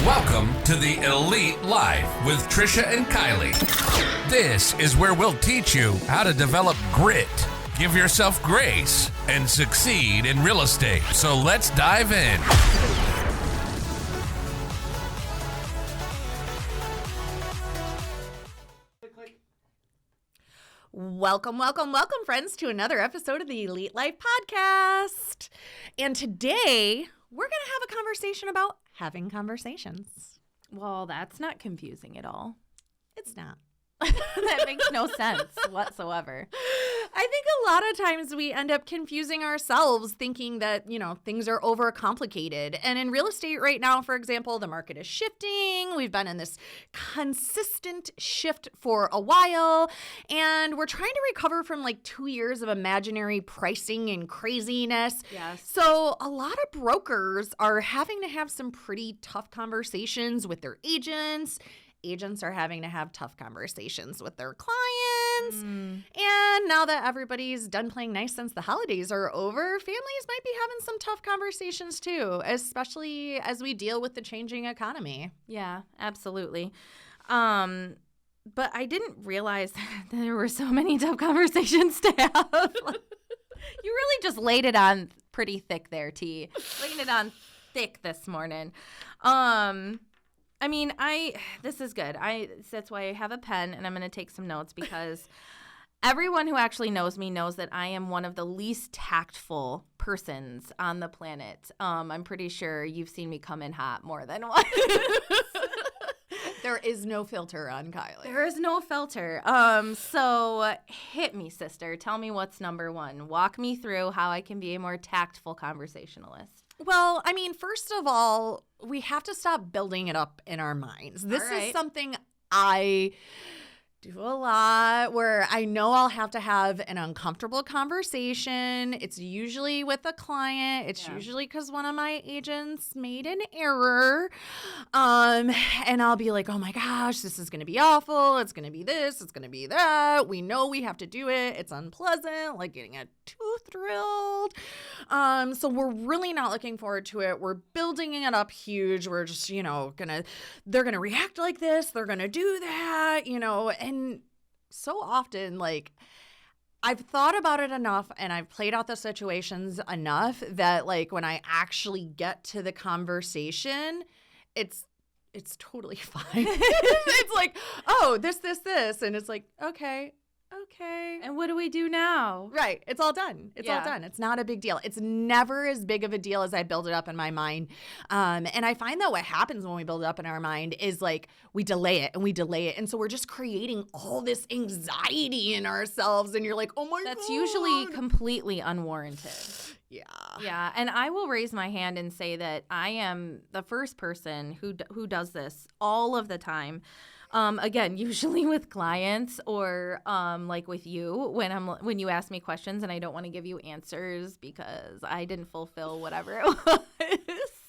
Welcome to the Elite Life with Trisha and Kylie. This is where we'll teach you how to develop grit, give yourself grace, and succeed in real estate. So let's dive in. Welcome, friends, to another episode of the Elite Life Podcast. And today, we're going to have a conversation about having conversations. Well, that's not confusing at all. It's not. That makes no sense whatsoever. I think a lot of times we end up confusing ourselves thinking that, things are overcomplicated. And in real estate right now, for example, the market is shifting. We've been in this consistent shift for a while, and we're trying to recover from like 2 years of imaginary pricing and craziness. Yes. So a lot of brokers are having to have some pretty tough conversations with their agents. Agents are having to have tough conversations with their clients. And now that everybody's done playing nice since the holidays are over, families might be having some tough conversations too, especially as we deal with the changing economy. Yeah, absolutely. But I didn't realize that there were so many tough conversations to have. You really just laid it on pretty thick there, T. Laying it on thick this morning. This is good. That's why I have a pen, and I'm going to take some notes because everyone who actually knows me knows that I am one of the least tactful persons on the planet. I'm pretty sure you've seen me come in hot more than once. There is no filter on Kylie. There is no filter. So hit me, sister. Tell me what's number one. Walk me through how I can be a more tactful conversationalist. Well, first of all, we have to stop building it up in our minds. This is something I do a lot where I know I'll have to have an uncomfortable conversation. It's usually with a client. It's usually because one of my agents made an error. And I'll be like, oh my gosh, this is going to be awful. It's going to be this. It's going to be that. We know we have to do it. It's unpleasant, like getting a tooth drilled. So we're really not looking forward to it. We're building it up huge. We're just, they're going to react like this. They're going to do that, and so often, I've thought about it enough and I've played out the situations enough that, when I actually get to the conversation, it's totally fine. It's like, oh, this. And it's like, okay. And what do we do now? Right. It's all done. It's all done. It's not a big deal. It's never as big of a deal as I build it up in my mind. And I find that what happens when we build it up in our mind is we delay it. And so we're just creating all this anxiety in ourselves. And you're like, oh my God. That's usually completely unwarranted. Yeah. Yeah. And I will raise my hand and say that I am the first person who does this all of the time. Again, usually with clients or with you when you ask me questions and I don't want to give you answers because I didn't fulfill whatever it was.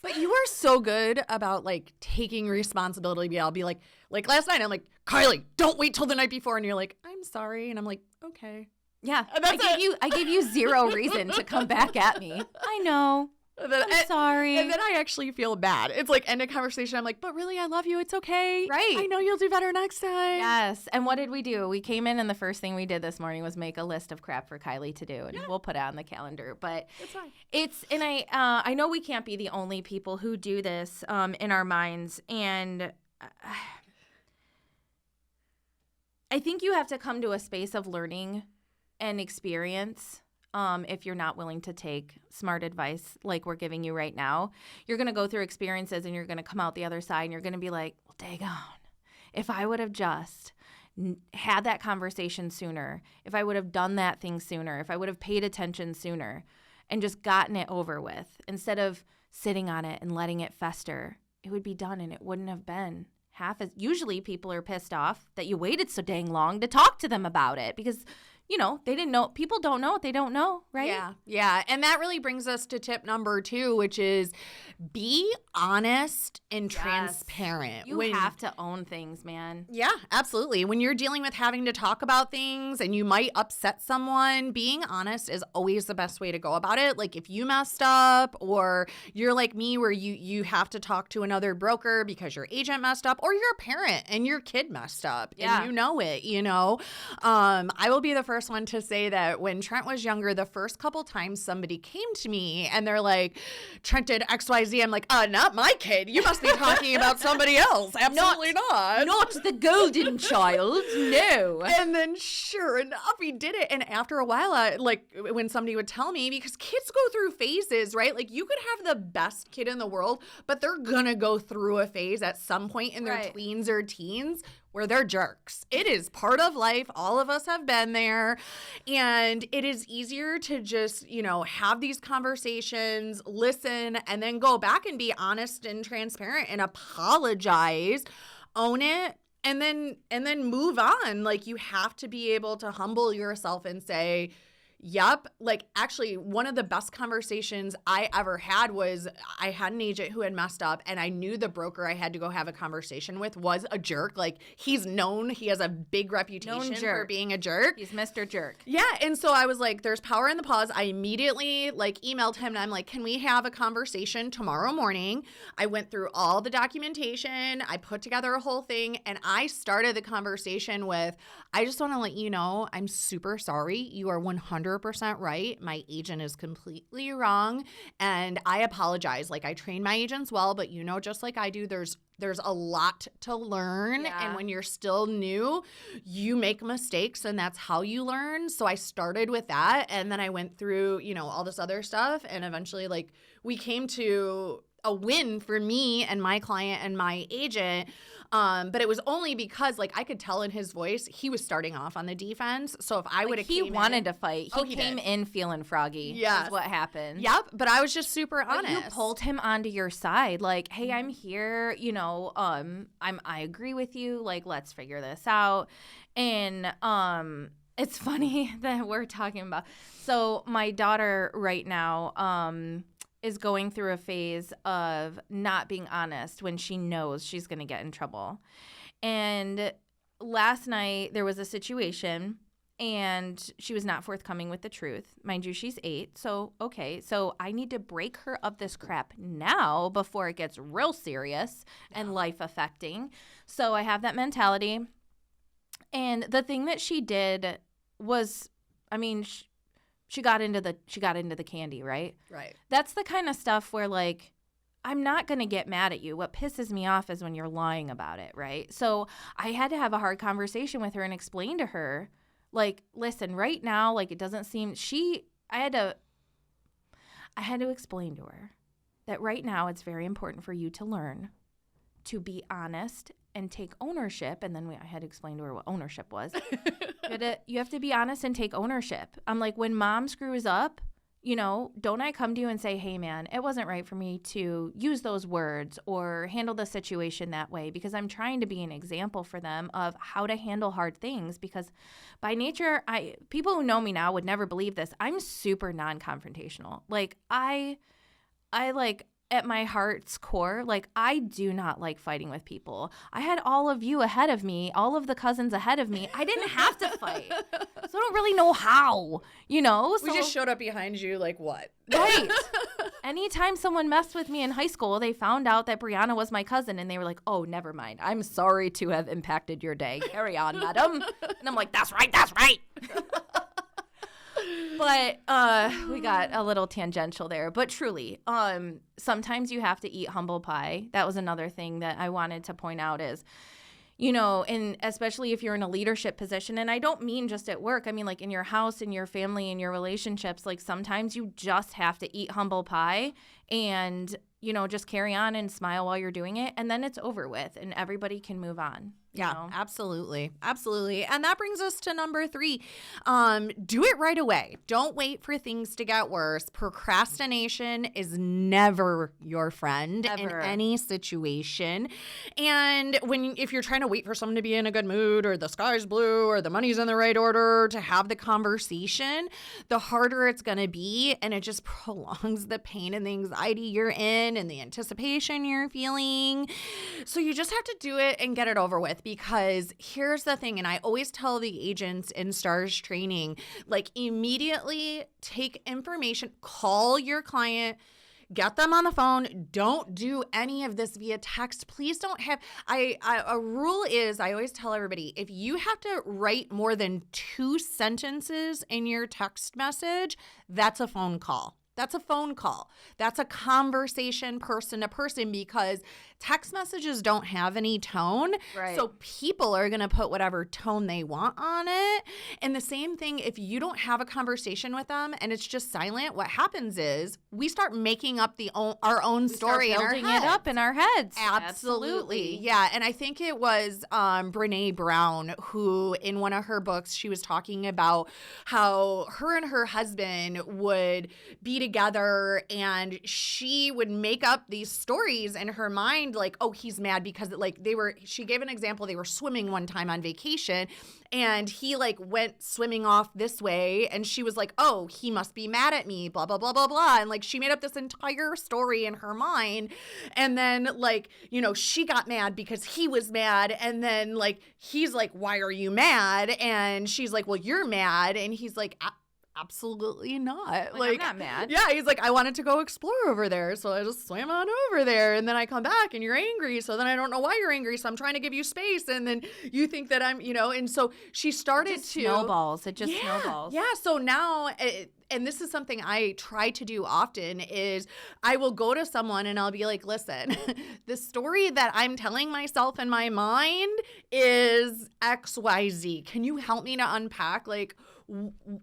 But you are so good about taking responsibility. I'll be like last night, I'm like, Kylie, don't wait till the night before. And you're like, I'm sorry. And I'm like, okay. Yeah. I gave you zero reason to come back at me. I know. I'm sorry. And then I actually feel bad. It's end a conversation. I'm like, but really, I love you. It's okay. Right. I know you'll do better next time. Yes. And what did we do? We came in and the first thing we did this morning was make a list of crap for Kylie to do. And we'll put it on the calendar. But it's fine. I know we can't be the only people who do this in our minds. And I think you have to come to a space of learning and experience. If you're not willing to take smart advice like we're giving you right now, you're going to go through experiences and you're going to come out the other side and you're going to be like, well, daggone, if I would have just had that conversation sooner, if I would have done that thing sooner, if I would have paid attention sooner and just gotten it over with, instead of sitting on it and letting it fester, it would be done and it wouldn't have been half as. Usually people are pissed off that you waited so dang long to talk to them about it because they didn't know. People don't know what they don't know, right? Yeah. Yeah. And that really brings us to tip number 2, which is be honest and transparent. You have to own things, man. Yeah, absolutely. When you're dealing with having to talk about things and you might upset someone, being honest is always the best way to go about it. Like if you messed up, or you're like me where you have to talk to another broker because your agent messed up, or you're a parent and your kid messed up and you know it, I will be the first one to say that when Trent was younger, the first couple times somebody came to me and they're like, Trent did XYZ, I'm like, not my kid. You must be talking about somebody else. Absolutely not. Not the golden child. No. And then sure enough, he did it. And after a while, when somebody would tell me, because kids go through phases, right? Like you could have the best kid in the world, but they're going to go through a phase at some point in their tweens or teens where they're jerks. It is part of life. All of us have been there. And it is easier to just, have these conversations, listen, and then go back and be honest and transparent and apologize, own it, and then move on. Like you have to be able to humble yourself and say, yep. Like actually one of the best conversations I ever had was I had an agent who had messed up and I knew the broker I had to go have a conversation with was a jerk. Like he has a big reputation for being a jerk. He's Mr. Jerk. Yeah. And so I was like, there's power in the pause. I immediately emailed him and I'm like, can we have a conversation tomorrow morning? I went through all the documentation. I put together a whole thing and I started the conversation with, I just want to let you know, I'm super sorry. You are 100% right. My agent is completely wrong. And I apologize. Like I train my agents well, but just like I do, there's a lot to learn. Yeah. And when you're still new, you make mistakes and that's how you learn. So I started with that. And then I went through, all this other stuff. And eventually we came to a win for me and my client and my agent. But it was only because I could tell in his voice, he was starting off on the defense. So if I would have he wanted to fight. He came in feeling froggy. Yeah. That's what happened. Yep. But I was just super honest. You pulled him onto your side. Like, hey, I'm here. I agree with you. Like, let's figure this out. And it's funny that we're talking about. So my daughter right now, is going through a phase of not being honest when she knows she's going to get in trouble. And last night there was a situation and she was not forthcoming with the truth. Mind you, she's 8. So, okay. So I need to break her of this crap now before it gets real serious and life affecting. So I have that mentality. And the thing that she did was, she got into the candy, right? Right. That's the kind of stuff where I'm not going to get mad at you. What pisses me off is when you're lying about it, right? So I had to have a hard conversation with her and explain to her, listen, right now, it doesn't seem I had to explain to her that right now it's very important for you to learn to be honest and take ownership. And then I had to explain to her what ownership was. You have to be honest and take ownership. I'm like, when mom screws up, don't I come to you and say, hey, man, it wasn't right for me to use those words or handle the situation that way, because I'm trying to be an example for them of how to handle hard things. Because by nature, people who know me now would never believe this. I'm super non-confrontational. At my heart's core, I do not like fighting with people. I had all of you ahead of me, all of the cousins ahead of me. I didn't have to fight. So I don't really know how, So, we just showed up behind you what? Right. Anytime someone messed with me in high school, they found out that Brianna was my cousin and they were like, oh, never mind. I'm sorry to have impacted your day. Carry on, madam. And I'm like, that's right. But we got a little tangential there. But truly, sometimes you have to eat humble pie. That was another thing that I wanted to point out is, and especially if you're in a leadership position, and I don't mean just at work. I mean, in your house, in your family, in your relationships, sometimes you just have to eat humble pie and, just carry on and smile while you're doing it, and then it's over with and everybody can move on. Yeah, absolutely. Absolutely. And that brings us to number 3. Do it right away. Don't wait for things to get worse. Procrastination is never your friend in any situation. And if you're trying to wait for someone to be in a good mood, or the sky's blue, or the money's in the right order to have the conversation, the harder it's going to be. And it just prolongs the pain and the anxiety you're in and the anticipation you're feeling. So you just have to do it and get it over with. Because here's the thing, and I always tell the agents in STARS training, like, immediately take information, call your client, get them on the phone. Don't do any of this via text. Please don't have, a rule is, I always tell everybody, if you have to write more than 2 sentences in your text message, that's a phone call. That's a phone call. That's a conversation person to person, because text messages don't have any tone. Right. So people are going to put whatever tone they want on it. And the same thing, if you don't have a conversation with them and it's just silent, what happens is we start making up our own story in our heads. Building it up in our heads. Absolutely. Yeah. And I think it was Brene Brown who, in one of her books, she was talking about how her and her husband would be together and she would make up these stories in her mind, like, oh, he's mad because she gave an example. They were swimming one time on vacation and he went swimming off this way and she was like, oh, he must be mad at me, blah, blah, blah, blah, blah. And she made up this entire story in her mind. And then she got mad because he was mad. And then he's like, why are you mad? And she's like, well, you're mad. And he's like, absolutely not. I'm not mad. Yeah, he's like, I wanted to go explore over there, so I just swam on over there, and then I come back and you're angry, so then I don't know why you're angry, so I'm trying to give you space, and then you think that I'm, and so she started to snowballs. It just snowballs. Yeah, so now and this is something I try to do often, is I will go to someone and I'll be like, listen, the story that I'm telling myself in my mind is XYZ. Can you help me to unpack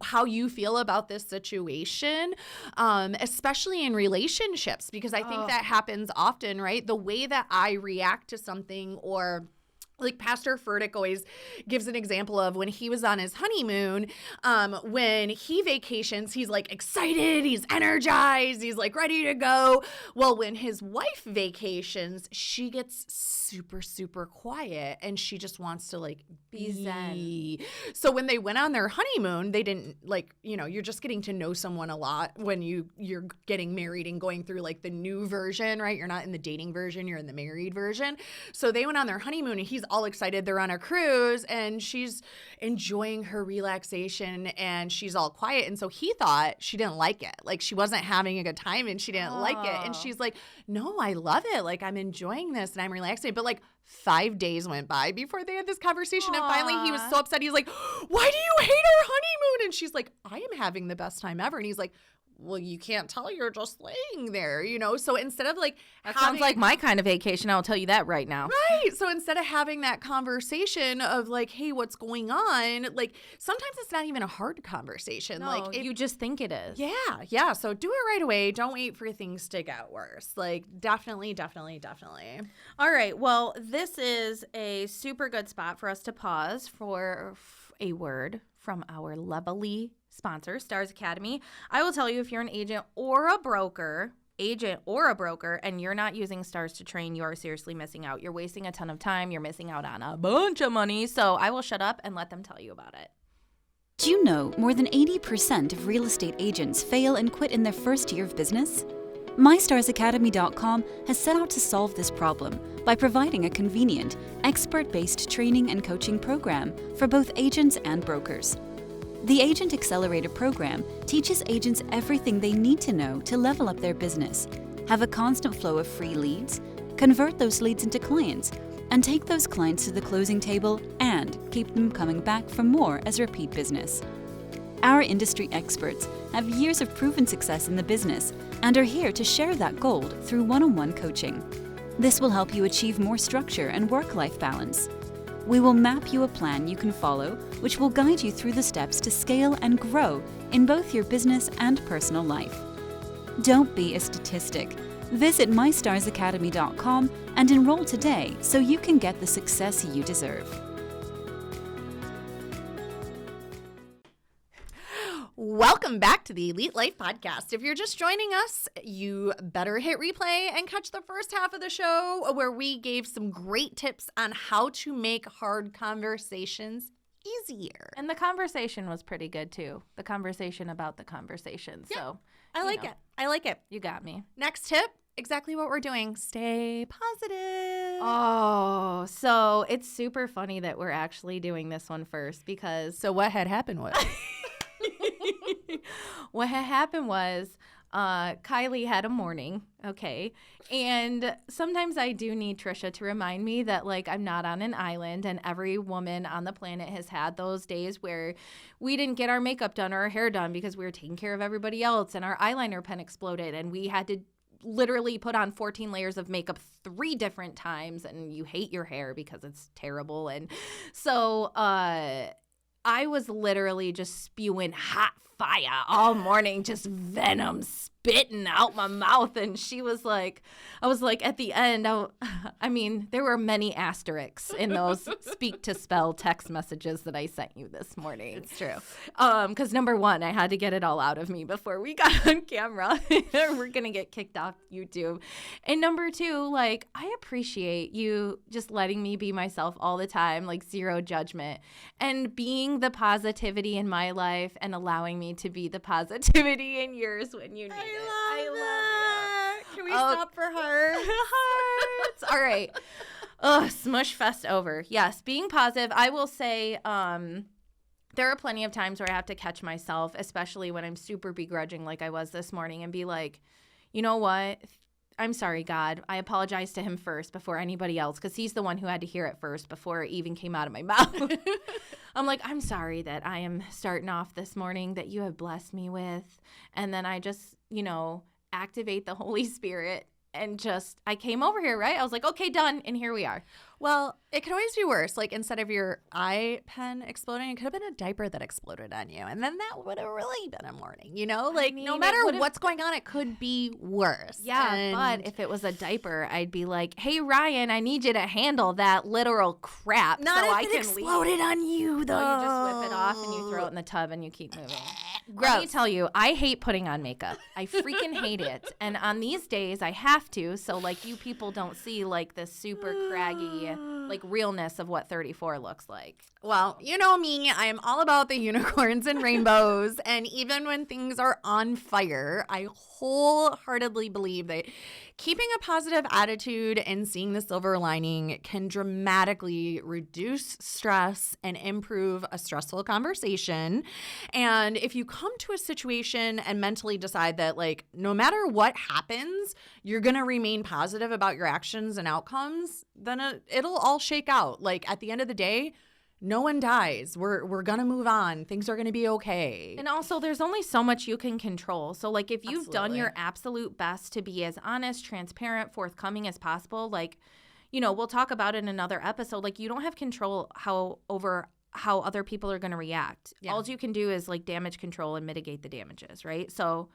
how you feel about this situation, especially in relationships, because I think that happens often, right? The way that I react to something, or Pastor Furtick always gives an example of when he was on his honeymoon, when he vacations, he's excited, he's energized, he's ready to go. Well, when his wife vacations, she gets super, super quiet and she just wants to be zen. So when they went on their honeymoon, they didn't you're just getting to know someone a lot when you're getting married and going through the new version, right? You're not in the dating version, you're in the married version. So they went on their honeymoon and he's all excited. They're on a cruise and she's enjoying her relaxation and she's all quiet. And so he thought she didn't like it. She wasn't having a good time and she didn't like it. And she's like, no, I love it. I'm enjoying this and I'm relaxing. But 5 days went by before they had this conversation. And finally he was so upset. He's like, why do you hate our honeymoon? And she's like, I am having the best time ever. And he's like, well, you can't tell, you're just laying there, So instead of that sounds like my kind of vacation, I'll tell you that right now. Right. So instead of having that conversation of hey, what's going on? Sometimes it's not even a hard conversation. No, you just think it is. Yeah. Yeah. So do it right away. Don't wait for things to get worse. Definitely. All right. Well, this is a super good spot for us to pause for a word from our lovely sponsor, STARS Academy. I will tell you, if you're an agent or a broker, and you're not using STARS to train, you are seriously missing out. You're wasting a ton of time. You're missing out on a bunch of money. So I will shut up and let them tell you about it. Do you know more than 80% of real estate agents fail and quit in their first year of business? MyStarsAcademy.com has set out to solve this problem by providing a convenient, expert-based training and coaching program for both agents and brokers. The Agent Accelerator program teaches agents everything they need to know to level up their business, have a constant flow of free leads, convert those leads into clients, and take those clients to the closing table and keep them coming back for more as repeat business. Our industry experts have years of proven success in the business and are here to share that gold through one-on-one coaching. This will help you achieve more structure and work-life balance. We will map you a plan you can follow, which will guide you through the steps to scale and grow in both your business and personal life. Don't be a statistic. Visit mystarsacademy.com and enroll today so you can get the success you deserve. Welcome back to the Elite Life Podcast. If you're just joining us, you better hit replay and catch the first half of the show where we gave some great tips on how to make hard conversations easier. And the conversation was pretty good too. The conversation about the conversation. Yeah, So I like it. I like it. You got me. Next tip, exactly what we're doing. Stay positive. Oh, so it's super funny that we're actually doing this one first because So what had happened was? what had happened was Kylie had a morning, okay? And sometimes I do need Trisha to remind me that, like, I'm not on an island, and every woman on the planet has had those days where we didn't get our makeup done or our hair done because we were taking care of everybody else, and our eyeliner pen exploded, and we had to literally put on 14 layers of makeup 3 different times, and you hate your hair because it's terrible. And so I was literally just spewing hot fire all morning, just venom spitting out my mouth. And she was like, I was like, at the end, I mean, there were many asterisks in those speak to spell text messages that I sent you this morning. It's true. Because number one, I had to get it all out of me before we got on camera. We're going to get kicked off YouTube. And number two, like, I appreciate you just letting me be myself all the time, like zero judgment, and being the positivity in my life and allowing me to be the positivity in yours when you need it. I love it. Can we stop for hearts? Hearts. All right. Ugh, smush fest over. Yes, being positive. I will say there are plenty of times where I have to catch myself, especially when I'm super begrudging like I was this morning, and be like, you know what? I'm sorry, God. I apologize to him first before anybody else because he's the one who had to hear it first before it even came out of my mouth. I'm like, I'm sorry that I am starting off this morning that you have blessed me with. And then I just, activate the Holy Spirit and I came over here, right? I was like, okay, done. And here we are. Well, it could always be worse. Like, instead of your eye pen exploding, it could have been a diaper that exploded on you. And then that would have really been a morning, Like, no matter what's going on, it could be worse. Yeah, but if it was a diaper, I'd be like, hey, Ryan, I need you to handle that literal crap Not so if I it can exploded leave. on you, though. No, you just whip it off and you throw it in the tub and you keep moving. Gross. Let me tell you, I hate putting on makeup. I freaking hate it. And on these days, I have to. So, like, you people don't see, like, this super craggy, like, realness of what 34 looks like. Well, you know me, I am all about the unicorns and rainbows. And even when things are on fire, I wholeheartedly believe that keeping a positive attitude and seeing the silver lining can dramatically reduce stress and improve a stressful conversation. And if you come to a situation and mentally decide that, like, no matter what happens, you're going to remain positive about your actions and outcomes, then it'll all shake out. Like, at the end of the day, no one dies. We're going to move on. Things are going to be okay. And also, there's only so much you can control. So, like, if you've done your absolute best to be as honest, transparent, forthcoming as possible, like, we'll talk about it in another episode. Like, you don't have control over how other people are going to react. Yeah. All you can do is, like, damage control and mitigate the damages, right? So,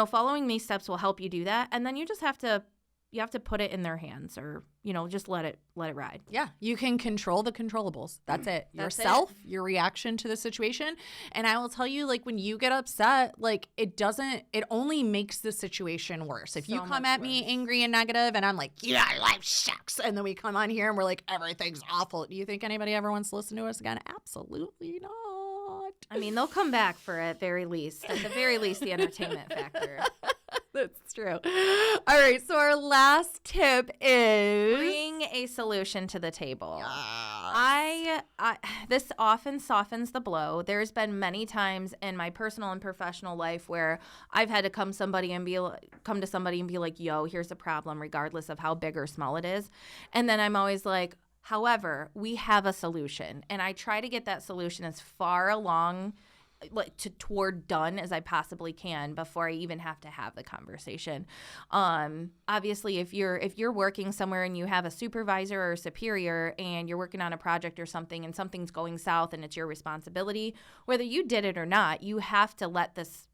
following these steps will help you do that. And then you just have to put it in their hands or, just let it ride. Yeah. You can control the controllables. That's it. Yourself, your reaction to the situation. And I will tell you, like, when you get upset, like, it only makes the situation worse. If you come at me angry and negative and I'm like, yeah, life sucks. And then we come on here and we're like, everything's awful. Do you think anybody ever wants to listen to us again? Absolutely not. I mean, they'll come back for at the very least, the entertainment factor. That's true. All right. So our last tip is bring a solution to the table. Yes. This often softens the blow. There's been many times in my personal and professional life where I've had to come to somebody and be like, yo, here's the problem, regardless of how big or small it is. And then I'm always like, however, we have a solution. And I try to get that solution as far along toward done as I possibly can before I even have to have the conversation. Obviously, if you're working somewhere and you have a supervisor or a superior and you're working on a project or something and something's going south and it's your responsibility, whether you did it or not, you have to let this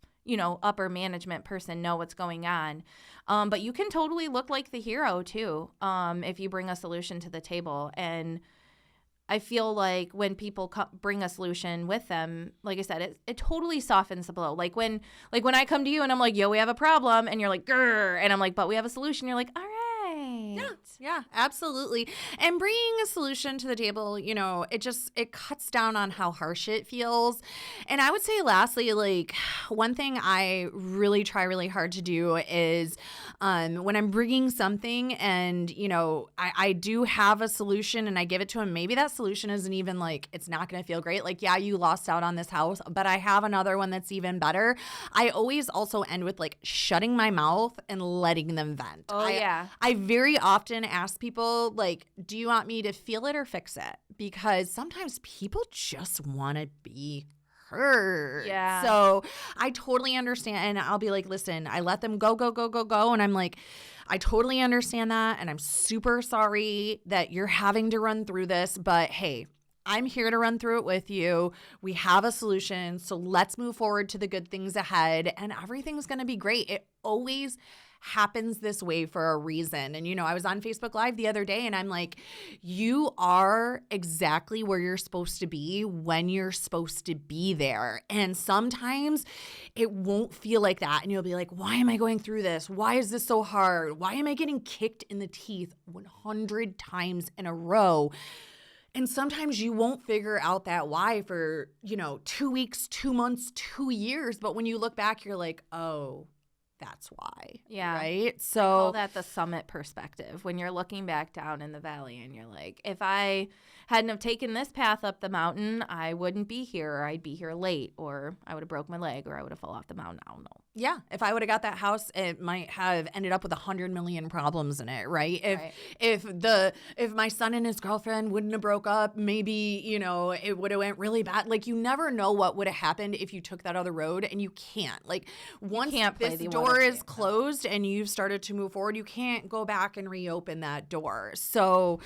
upper management person know what's going on. But you can totally look like the hero too, if you bring a solution to the table. And I feel like when people bring a solution with them, like I said, it totally softens the blow. Like when I come to you and I'm like, yo, we have a problem, and you're like, grr, and I'm like, but we have a solution. You're like, all right. Yeah, absolutely. And bringing a solution to the table, it cuts down on how harsh it feels. And I would say lastly, like one thing I really try really hard to do is when I'm bringing something and, I do have a solution and I give it to him, maybe that solution isn't even like, it's not going to feel great. Like, yeah, you lost out on this house, but I have another one that's even better. I always also end with like shutting my mouth and letting them vent. I very often ask people, like, do you want me to feel it or fix it? Because sometimes people just want to be heard. Yeah. So I totally understand. And I'll be like, listen, I let them go. And I'm like, I totally understand that. And I'm super sorry that you're having to run through this. But hey, I'm here to run through it with you. We have a solution. So let's move forward to the good things ahead. And everything's going to be great. It always happens this way for a reason. And, I was on Facebook Live the other day and I'm like, you are exactly where you're supposed to be when you're supposed to be there. And sometimes it won't feel like that. And you'll be like, why am I going through this? Why is this so hard? Why am I getting kicked in the teeth 100 times in a row? And sometimes you won't figure out that why for, 2 weeks, 2 months, 2 years. But when you look back, you're like, oh, that's why. Yeah. Right? So I call that the summit perspective. When you're looking back down in the valley and you're like, if I hadn't have taken this path up the mountain, I wouldn't be here, or I'd be here late, or I would have broke my leg, or I would have fell off the mountain. I don't know. Yeah. If I would have got that house, it might have ended up with 100 million problems in it, right? If my son and his girlfriend wouldn't have broke up, maybe, it would have went really bad. Like, you never know what would have happened if you took that other road, and you can't. Like, once this door is closed and you've started to move forward, you can't go back and reopen that door. So,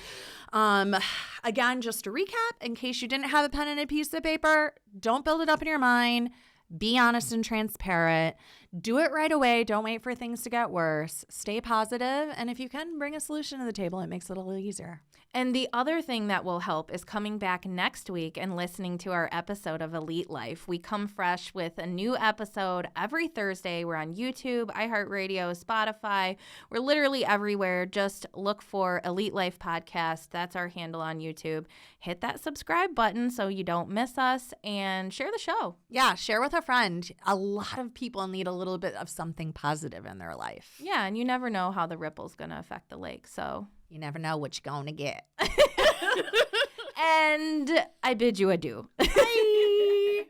again, just to recap, in case you didn't have a pen and a piece of paper, don't build it up in your mind. Be honest and transparent. Do it right away. Don't wait for things to get worse. Stay positive. And if you can, bring a solution to the table. It makes it a little easier. And the other thing that will help is coming back next week and listening to our episode of Elite Life. We come fresh with a new episode every Thursday. We're on YouTube, iHeartRadio, Spotify. We're literally everywhere. Just look for Elite Life Podcast. That's our handle on YouTube. Hit that subscribe button so you don't miss us, and share the show. Yeah, share with a friend. A lot of people need a little bit of something positive in their life. Yeah, and you never know how the ripple's going to affect the lake, so... You never know what you're going to get. And I bid you adieu. Bye.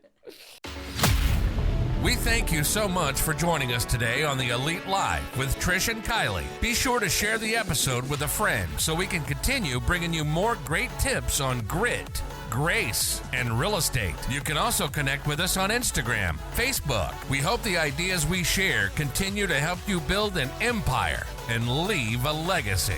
We thank you so much for joining us today on the Elite Live with Trish and Kylie. Be sure to share the episode with a friend so we can continue bringing you more great tips on grit, grace, and real estate. You can also connect with us on Instagram, Facebook. We hope the ideas we share continue to help you build an empire and leave a legacy.